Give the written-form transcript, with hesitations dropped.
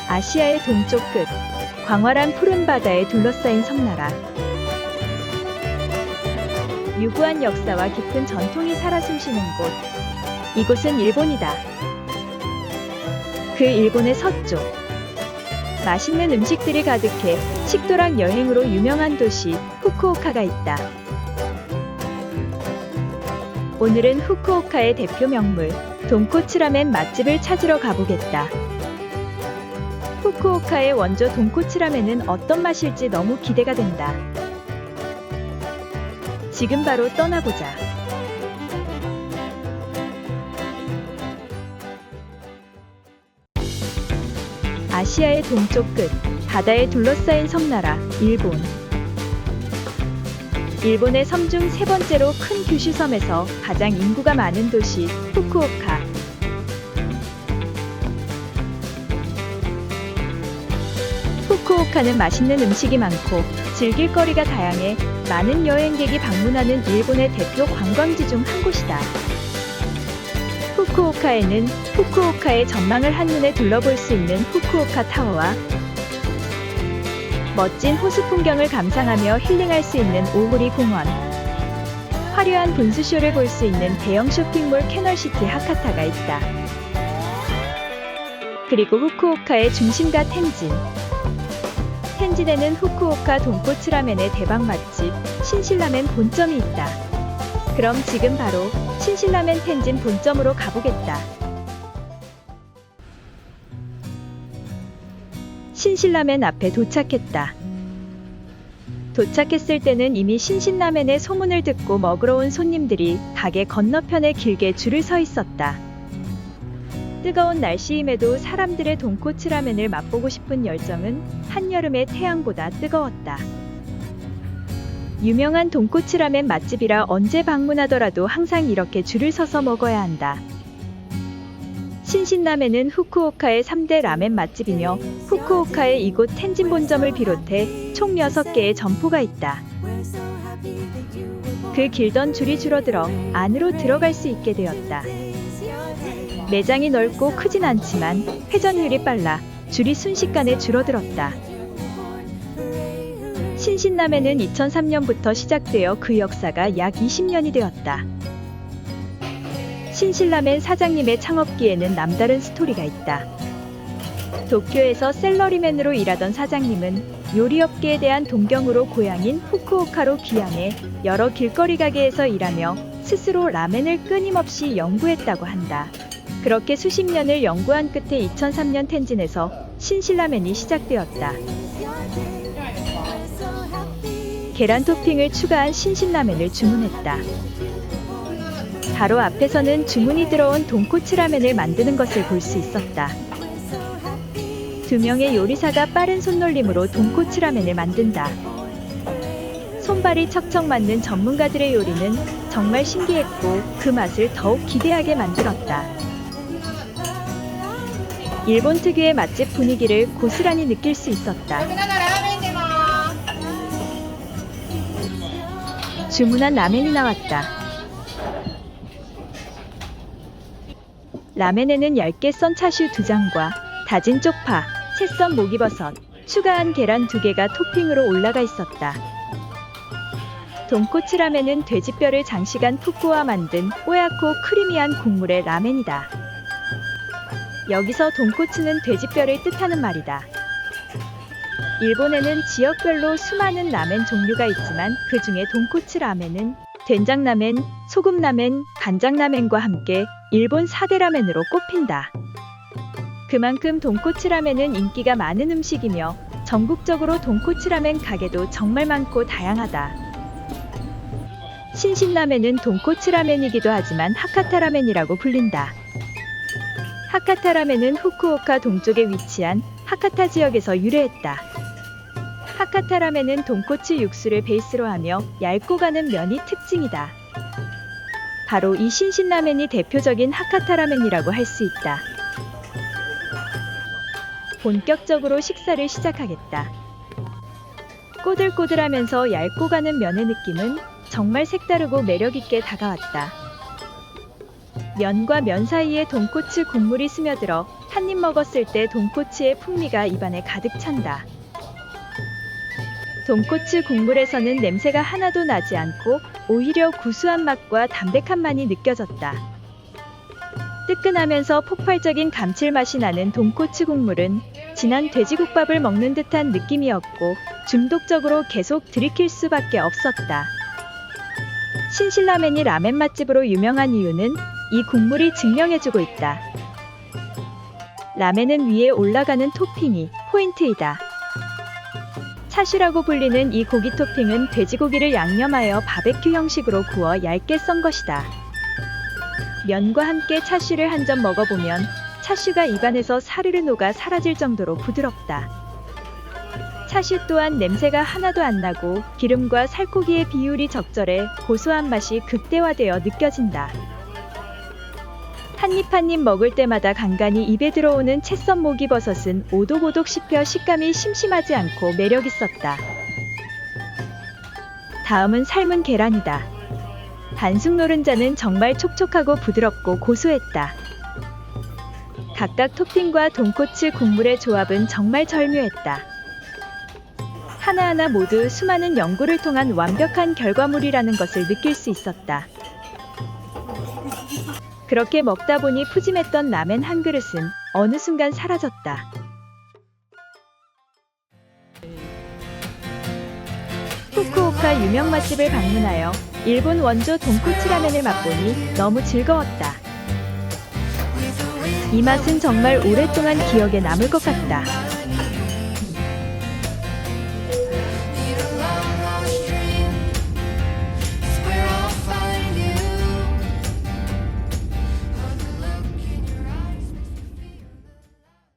아시아의 동쪽 끝, 광활한 푸른 바다에 둘러싸인 섬나라. 유구한 역사와 깊은 전통이 살아 숨쉬는 곳. 이곳은 일본이다. 그 일본의 서쪽. 맛있는 음식들이 가득해 식도락 여행으로 유명한 도시 후쿠오카가 있다. 오늘은 후쿠오카의 대표 명물 돈코츠라멘 맛집을 찾으러 가보겠다. 후쿠오카의 원조 돈코츠라멘은 어떤 맛일지 너무 기대가 된다. 지금 바로 떠나보자. 아시아의 동쪽 끝, 바다에 둘러싸인 섬나라, 일본. 일본의 섬 중 세 번째로 큰 규슈섬에서 가장 인구가 많은 도시, 후쿠오카. 후쿠오카는 맛있는 음식이 많고 즐길 거리가 다양해 많은 여행객이 방문하는 일본의 대표 관광지 중 한 곳이다. 후쿠오카에는 후쿠오카의 전망을 한눈에 둘러볼 수 있는 후쿠오카 타워와 멋진 호수 풍경을 감상하며 힐링할 수 있는 오호리 공원, 화려한 분수쇼를 볼 수 있는 대형 쇼핑몰 캐널시티 하카타가 있다. 그리고 후쿠오카의 중심가 텐진. 텐진에는 후쿠오카 돈코츠라멘의 대박 맛집 신실라멘 본점이 있다. 그럼 지금 바로 신실라멘 텐진 본점으로 가보겠다. 신실라멘 앞에 도착했다. 도착했을 때는 이미 신실라멘의 소문을 듣고 먹으러 온 손님들이 가게 건너편에 길게 줄을 서 있었다. 뜨거운 날씨임에도 사람들의 돈코츠라멘을 맛보고 싶은 열정은 한여름의 태양보다 뜨거웠다. 유명한 돈코츠라멘 맛집이라 언제 방문하더라도 항상 이렇게 줄을 서서 먹어야 한다. 신신라멘은 후쿠오카의 3대 라멘 맛집이며 후쿠오카의 이곳 텐진 본점을 비롯해 총 6개의 점포가 있다. 그 길던 줄이 줄어들어 안으로 들어갈 수 있게 되었다. 매장이 넓고 크진 않지만 회전율이 빨라 줄이 순식간에 줄어들었다. 신신라멘은 2003년부터 시작되어 그 역사가 약 20년이 되었다. 신신라멘 사장님의 창업기에는 남다른 스토리가 있다. 도쿄에서 셀러리맨으로 일하던 사장님은 요리업계에 대한 동경으로 고향인 후쿠오카로 귀향해 여러 길거리 가게에서 일하며 스스로 라멘을 끊임없이 연구했다고 한다. 그렇게 수십 년을 연구한 끝에 2003년 텐진에서 신실라멘이 시작되었다. 계란 토핑을 추가한 신신라멘을 주문했다. 바로 앞에서는 주문이 들어온 돈코츠라멘을 만드는 것을 볼 수 있었다. 2명의 요리사가 빠른 손놀림으로 돈코츠라멘을 만든다. 손발이 척척 맞는 전문가들의 요리는 정말 신기했고 그 맛을 더욱 기대하게 만들었다. 일본 특유의 맛집 분위기를 고스란히 느낄 수 있었다. 주문한 라멘이 나왔다. 라멘에는 얇게 썬 차슈 2장과 다진 쪽파, 채 썬 목이버섯, 추가한 계란 2개가 토핑으로 올라가 있었다. 돈코츠라멘은 돼지뼈를 장시간 푹 구워 만든 뽀얗고 크리미한 국물의 라멘이다. 여기서 돈코츠는 돼지뼈를 뜻하는 말이다. 일본에는 지역별로 수많은 라멘 종류가 있지만 그 중에 돈코츠 라멘은 된장라멘, 소금라멘, 간장라멘과 함께 일본 4대 라멘으로 꼽힌다. 그만큼 돈코츠 라멘은 인기가 많은 음식이며 전국적으로 돈코츠 라멘 가게도 정말 많고 다양하다. 신신라멘은 돈코츠 라멘이기도 하지만 하카타 라멘이라고 불린다. 하카타 라멘은 후쿠오카 동쪽에 위치한 하카타 지역에서 유래했다. 하카타 라멘은 돈코츠 육수를 베이스로 하며 얇고 가는 면이 특징이다. 바로 이 신신라멘이 대표적인 하카타 라멘이라고 할 수 있다. 본격적으로 식사를 시작하겠다. 꼬들꼬들하면서 얇고 가는 면의 느낌은 정말 색다르고 매력있게 다가왔다. 면과 면 사이에 돈코츠 국물이 스며들어 한 입 먹었을 때 돈코츠의 풍미가 입안에 가득 찬다. 돈코츠 국물에서는 냄새가 하나도 나지 않고 오히려 구수한 맛과 담백함만이 느껴졌다. 뜨끈하면서 폭발적인 감칠맛이 나는 돈코츠 국물은 진한 돼지국밥을 먹는 듯한 느낌이었고 중독적으로 계속 들이킬 수밖에 없었다. 신실라멘이 라멘 맛집으로 유명한 이유는 이 국물이 증명해주고 있다. 라멘은 위에 올라가는 토핑이 포인트이다. 차슈라고 불리는 이 고기 토핑은 돼지고기를 양념하여 바베큐 형식으로 구워 얇게 썬 것이다. 면과 함께 차슈를 한 점 먹어보면 차슈가 입안에서 사르르 녹아 사라질 정도로 부드럽다. 차슈 또한 냄새가 하나도 안 나고 기름과 살코기의 비율이 적절해 고소한 맛이 극대화되어 느껴진다. 한 입 한 입 먹을 때마다 간간히 입에 들어오는 채썬 목이버섯은 오독오독 씹혀 식감이 심심하지 않고 매력 있었다. 다음은 삶은 계란이다. 반숙 노른자는 정말 촉촉하고 부드럽고 고소했다. 각각 토핑과 돈코츠 국물의 조합은 정말 절묘했다. 하나하나 모두 수많은 연구를 통한 완벽한 결과물이라는 것을 느낄 수 있었다. 그렇게 먹다 보니 푸짐했던 라멘 한 그릇은 어느 순간 사라졌다. 후쿠오카 유명 맛집을 방문하여 일본 원조 돈코츠 라멘을 맛보니 너무 즐거웠다. 이 맛은 정말 오랫동안 기억에 남을 것 같다.